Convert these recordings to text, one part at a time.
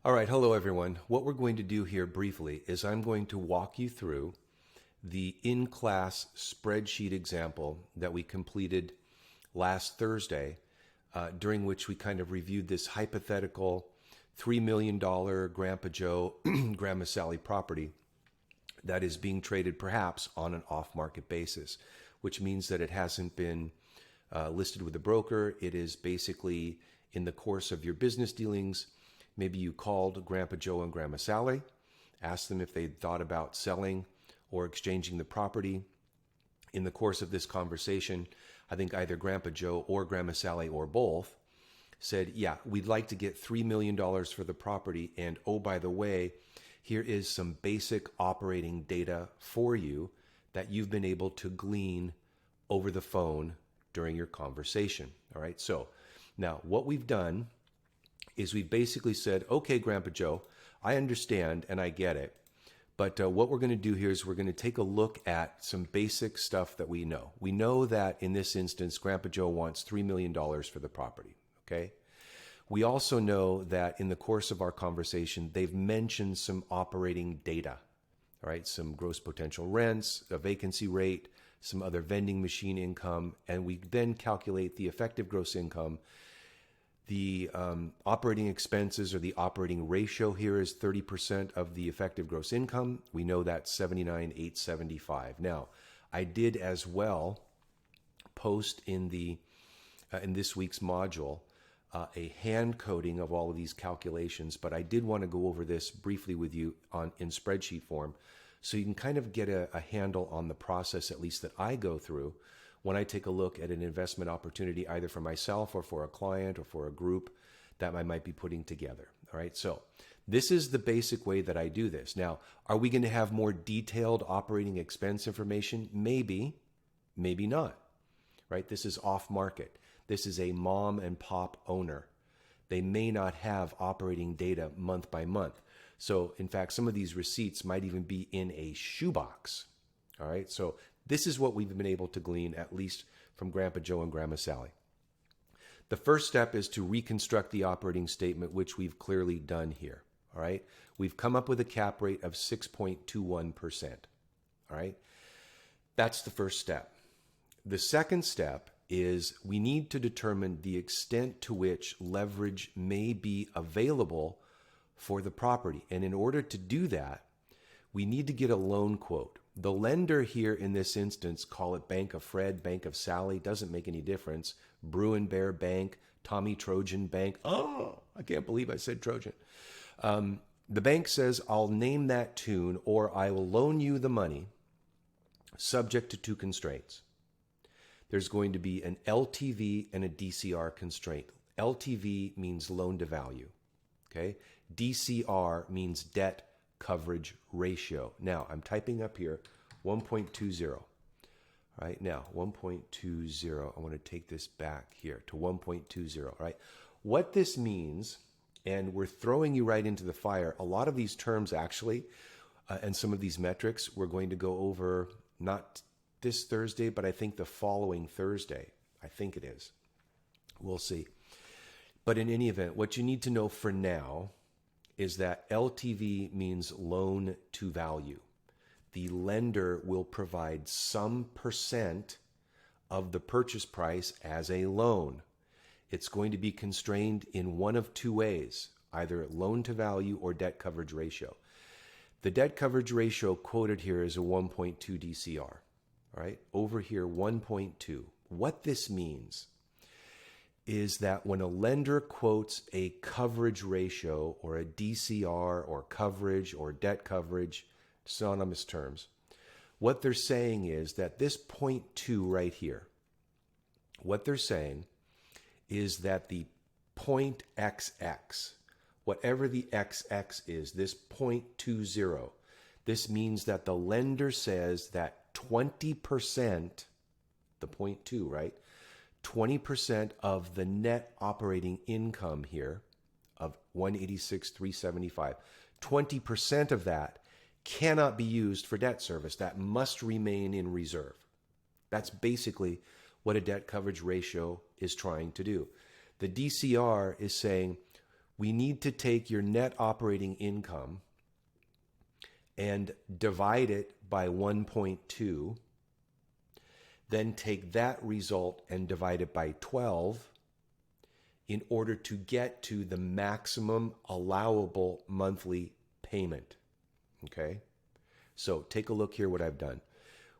All right, hello everyone. What we're going to do here briefly is I'm going to walk you through the in-class spreadsheet example that we completed last Thursday, during which we kind of reviewed this hypothetical $3 million Grandpa Joe, Grandma Sally property that is being traded perhaps on an off-market basis, which means that it hasn't been listed with a broker. It is basically in the course of your business dealings. Maybe you called Grandpa Joe and Grandma Sally, asked them if they'd thought about selling or exchanging the property. In the course of this conversation, I think either Grandpa Joe or Grandma Sally or both said, yeah, we'd like to get $3 million for the property. And oh, by the way, here is some basic operating data for you that you've been able to glean over the phone during your conversation. All right. So now what we've done is we've basically said, okay, Grandpa Joe, I understand and I get it. But what we're going to do here is we're going to take a look at some basic stuff that we know. We know that in this instance, Grandpa Joe wants $3 million for the property. Okay. We also know that in the course of our conversation, they've mentioned some operating data, all right? Some gross potential rents, a vacancy rate, some other vending machine income, and we then calculate the effective gross income. The operating expenses or the operating ratio here is 30% of the effective gross income. We know that's 79,875. Now, I did as well post in this week's module a hand coding of all of these calculations, but I did want to go over this briefly with you in spreadsheet form so you can kind of get a handle on the process, at least that I go through when I take a look at an investment opportunity, either for myself or for a client or for a group that I might be putting together. All right, so this is the basic way that I do this. Now, are we going to have more detailed operating expense information? Maybe, maybe not, right? This is off market. This is a mom and pop owner. They may not have operating data month by month. So in fact, some of these receipts might even be in a shoebox. All right. So this is what we've been able to glean, at least from Grandpa Joe and Grandma Sally. The first step is to reconstruct the operating statement, which we've clearly done here. All right. We've come up with a cap rate of 6.21%. All right. That's the first step. The second step is we need to determine the extent to which leverage may be available for the property. And in order to do that, we need to get a loan quote. The lender here in this instance, call it Bank of Fred, Bank of Sally, doesn't make any difference. Bruin Bear Bank, Tommy Trojan Bank. Oh, I can't believe I said Trojan. The bank says, I'll name that tune or I will loan you the money subject to two constraints. There's going to be an LTV and a DCR constraint. LTV means loan to value. Okay. DCR means debt coverage ratio. Now I'm typing up here 1.20. Right now 1.20. I want to take this back here to 1.20. Right. What this means, and we're throwing you right into the fire. A lot of these terms actually, and some of these metrics, we're going to go over not this Thursday, but I think the following Thursday. I think it is. We'll see. But in any event, what you need to know for now is that LTV means loan to value. The lender will provide some percent of the purchase price as a loan. It's going to be constrained in one of two ways, either loan to value or debt coverage ratio. The debt coverage ratio quoted here is a 1.2 DCR. All right, over here, 1.2. What this means is that when a lender quotes a coverage ratio or a DCR or coverage or debt coverage, synonymous terms, what they're saying is that this 0.2 right here, what they're saying is that the point XX, whatever the XX is, this 0.20, this means that the lender says that 20%, the 0.2, right? 20% of the net operating income here of 186,375, 20% of that cannot be used for debt service. That must remain in reserve. That's basically what a debt coverage ratio is trying to do. The DCR is saying we need to take your net operating income and divide it by 1.2, then take that result and divide it by 12 in order to get to the maximum allowable monthly payment. Okay? So take a look here what I've done.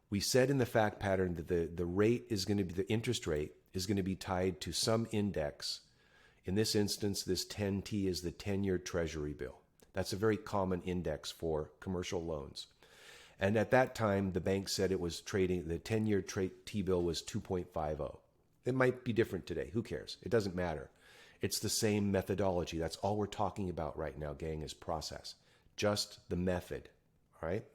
We said in the fact pattern that the rate is going to be, the interest rate is going to be tied to some index. In this instance, this 10T is the 10-year Treasury bill. That's a very common index for commercial loans. And at that time, the bank said it was trading, the 10-year T-bill was 2.50. It might be different today. Who cares? It doesn't matter. It's the same methodology. That's all we're talking about right now, gang, is process. Just the method, all right?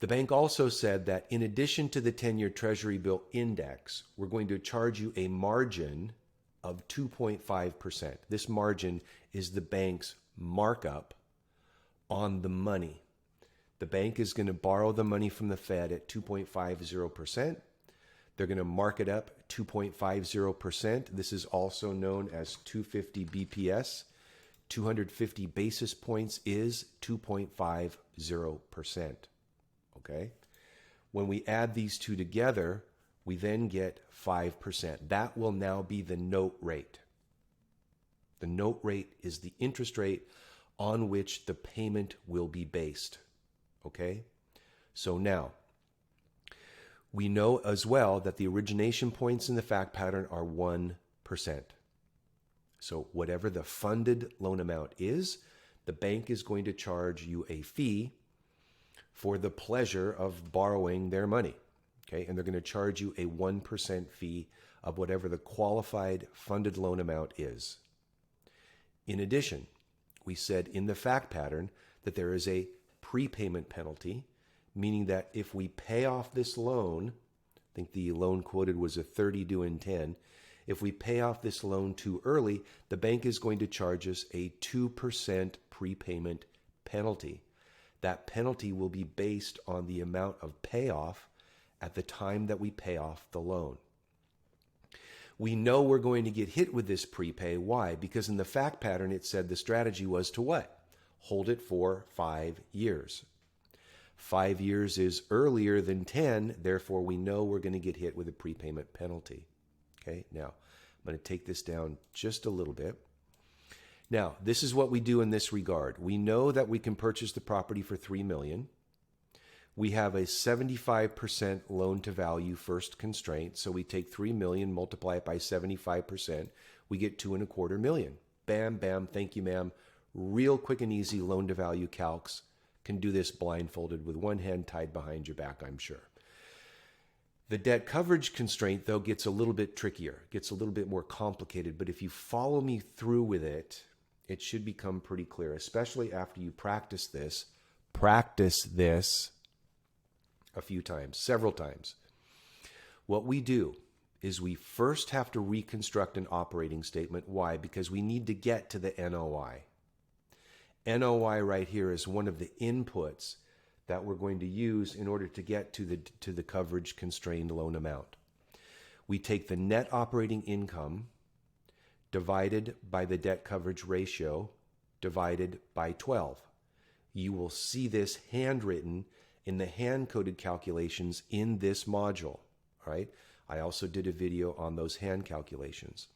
The bank also said that in addition to the 10-year Treasury bill index, we're going to charge you a margin of 2.5%. This margin is the bank's markup on the money. The bank is going to borrow the money from the Fed at 2.50%. They're going to mark it up 2.50%. This is also known as 250 BPS. 250 basis points is 2.50%. Okay? When we add these two together, we then get 5%. That will now be the note rate. The note rate is the interest rate on which the payment will be based. Okay? So now, we know as well that the origination points in the fact pattern are 1%. So whatever the funded loan amount is, the bank is going to charge you a fee for the pleasure of borrowing their money. Okay? And they're going to charge you a 1% fee of whatever the qualified funded loan amount is. In addition, we said in the fact pattern that there is a prepayment penalty, meaning that if we pay off this loan, I think the loan quoted was a 30 due in 10. If we pay off this loan too early, the bank is going to charge us a 2% prepayment penalty. That penalty will be based on the amount of payoff at the time that we pay off the loan. We know we're going to get hit with this prepay. Why? Because in the fact pattern, it said the strategy was to what? Hold it for 5 years. 5 years is earlier than 10, therefore we know we're going to get hit with a prepayment penalty. Okay, now I'm going to take this down just a little bit. Now, this is what we do in this regard. We know that we can purchase the property for $3 million. We have a 75% loan to value first constraint, so we take $3 million, multiply it by 75%, we get $2.25 million. Bam, bam, thank you, ma'am. Real quick and easy loan to value calcs. Can do this blindfolded with one hand tied behind your back, I'm sure. The debt coverage constraint, though, gets a little bit trickier, gets a little bit more complicated, but if you follow me through with it, it should become pretty clear, especially after you practice this a few times, several times. What we do is we first have to reconstruct an operating statement. Why? Because we need to get to the NOI. NOI right here is one of the inputs that we're going to use in order to get to the coverage constrained loan amount. We take the net operating income divided by the debt coverage ratio divided by 12. You will see this handwritten in the hand-coded calculations in this module. All right? I also did a video on those hand calculations.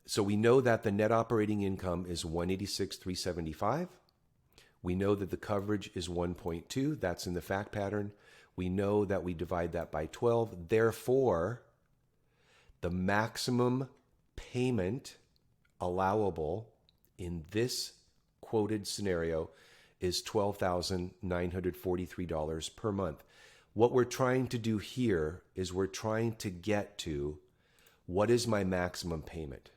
So we know that the net operating income is $186,375. We know that the coverage is 1.2. That's in the fact pattern. We know that we divide that by 12. Therefore, the maximum payment allowable in this quoted scenario is $12,943 per month. What we're trying to do here is we're trying to get to what is my maximum payment.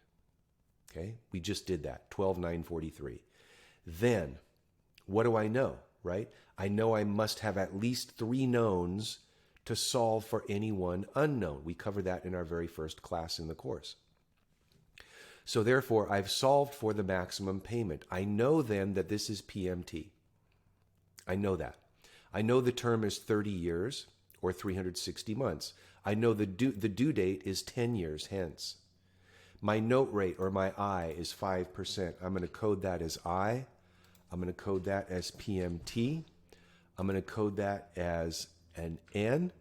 Okay, we just did that, $12,943. Then, what do I know, right? I know I must have at least 3 knowns to solve for any one unknown. We covered that in our very first class in the course. So therefore, I've solved for the maximum payment. I know then that this is PMT. I know that. I know the term is 30 years or 360 months. I know the due date is 10 years hence. My note rate, or my I, is 5%. I'm going to code that as I. I'm going to code that as PMT. I'm going to code that as an N.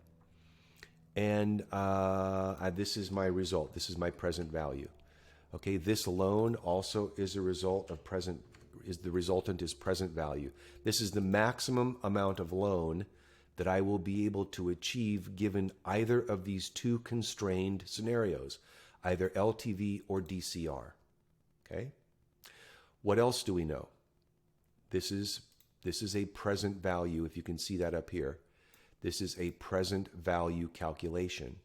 And this is my result. This is my present value. Okay, this loan also is a result of present, the resultant is present value. This is the maximum amount of loan that I will be able to achieve given either of these two constrained scenarios, either LTV or DCR. Okay? What else do we know? This is a present value, if you can see that up here. This is a present value calculation.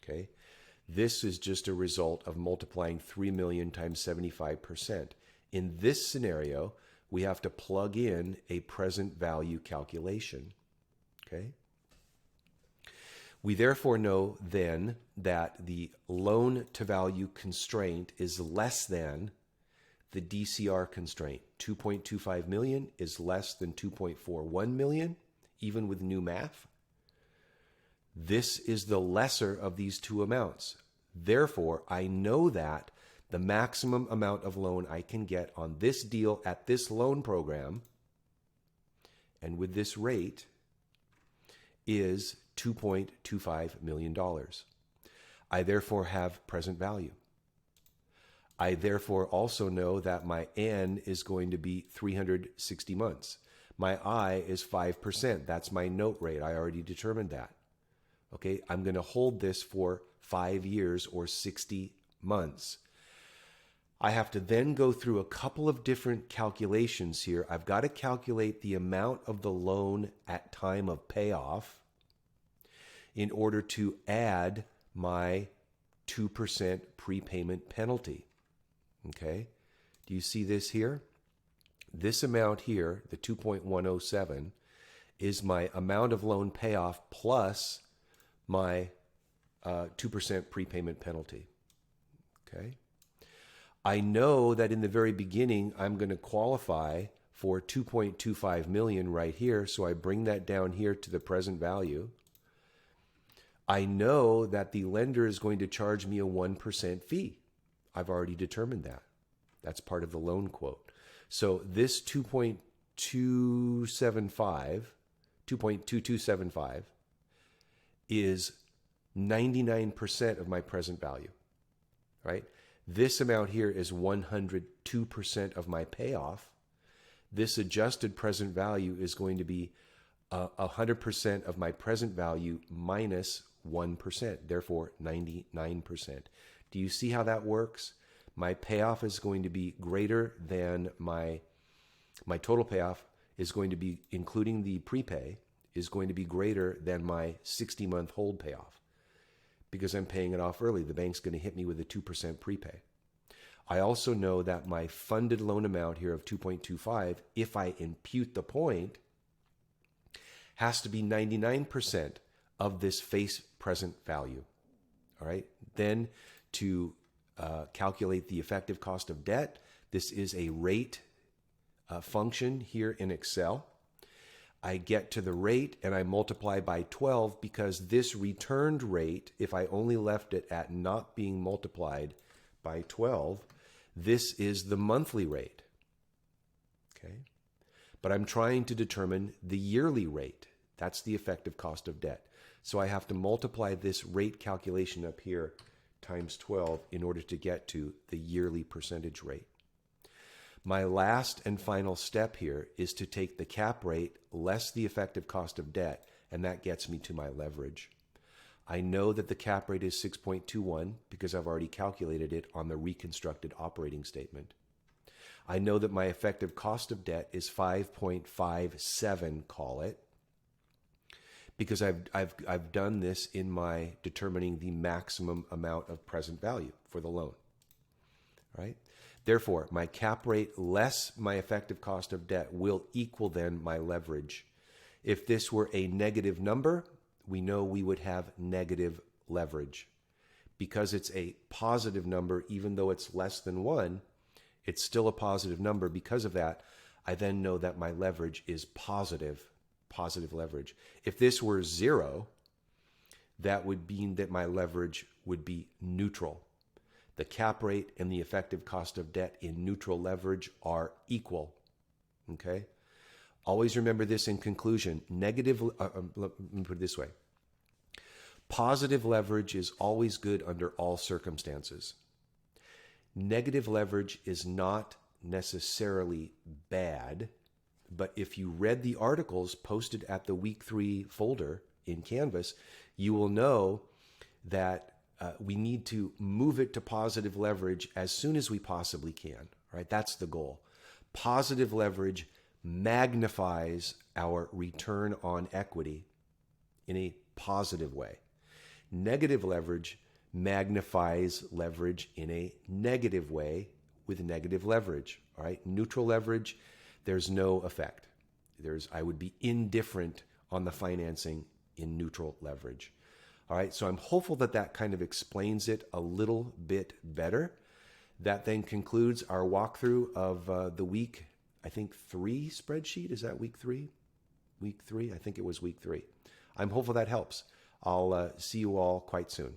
Okay? This is just a result of multiplying 3 million times 75%. In this scenario, we have to plug in a present value calculation. Okay? We therefore know then that the loan to value constraint is less than the DCR constraint. 2.25 million is less than 2.41 million, even with new math. This is the lesser of these two amounts. Therefore, I know that the maximum amount of loan I can get on this deal at this loan program and with this rate is $2.25 million. I therefore have present value. I therefore also know that my N is going to be 360 months. My I is 5%. That's my note rate. I already determined that. Okay, I'm going to hold this for 5 years or 60 months. I have to then go through a couple of different calculations here. I've got to calculate the amount of the loan at time of payoff in order to add my 2% prepayment penalty. Okay, do you see this here? This amount here, the 2.107, is my amount of loan payoff plus my 2% prepayment penalty. Okay. I know that in the very beginning, I'm going to qualify for 2.25 million right here. So I bring that down here to the present value. I know that the lender is going to charge me a 1% fee. I've already determined that. That's part of the loan quote. So this 2.2275 is 99% of my present value, right? This amount here is 102% of my payoff. This adjusted present value is going to be 100% of my present value minus 1%, therefore 99%. Do you see how that works? My payoff is going to be greater than my total payoff is going to be, including the prepay, is going to be greater than my 60-month hold payoff because I'm paying it off early. The bank's going to hit me with a 2% prepay. I also know that my funded loan amount here of 2.25, if I impute the point, has to be 99% of this face present value. All right. Then to calculate the effective cost of debt, this is a rate function here in Excel. I get to the rate and I multiply by 12 because this returned rate, if I only left it at not being multiplied by 12, this is the monthly rate. Okay. But I'm trying to determine the yearly rate. That's the effective cost of debt. So I have to multiply this rate calculation up here times 12 in order to get to the yearly percentage rate. My last and final step here is to take the cap rate less the effective cost of debt, and that gets me to my leverage. I know that the cap rate is 6.21 because I've already calculated it on the reconstructed operating statement. I know that my effective cost of debt is 5.57, call it, because I've done this in my determining the maximum amount of present value for the loan, right? Therefore, my cap rate less my effective cost of debt will equal then my leverage. If this were a negative number, we know we would have negative leverage. Because it's a positive number, even though it's less than 1, it's still a positive number. Because of that, I then know that my leverage is positive leverage. If this were 0, that would mean that my leverage would be neutral. the cap rate and the effective cost of debt in neutral leverage are equal. Okay? Always remember this in conclusion. Let me put it this way. Positive leverage is always good under all circumstances. Negative leverage is not necessarily bad, but if you read the articles posted at the week 3 folder in Canvas, you will know that we need to move it to positive leverage as soon as we possibly can. Right? That's the goal. Positive leverage magnifies our return on equity in a positive way. Negative leverage magnifies leverage in a negative way with negative leverage. All right? Neutral leverage, there's no effect. I would be indifferent on the financing in neutral leverage. All right, so I'm hopeful that that kind of explains it a little bit better. That then concludes our walkthrough of the week, I think 3 spreadsheet. Is that week 3? Week 3? I think it was week 3. I'm hopeful that helps. I'll see you all quite soon.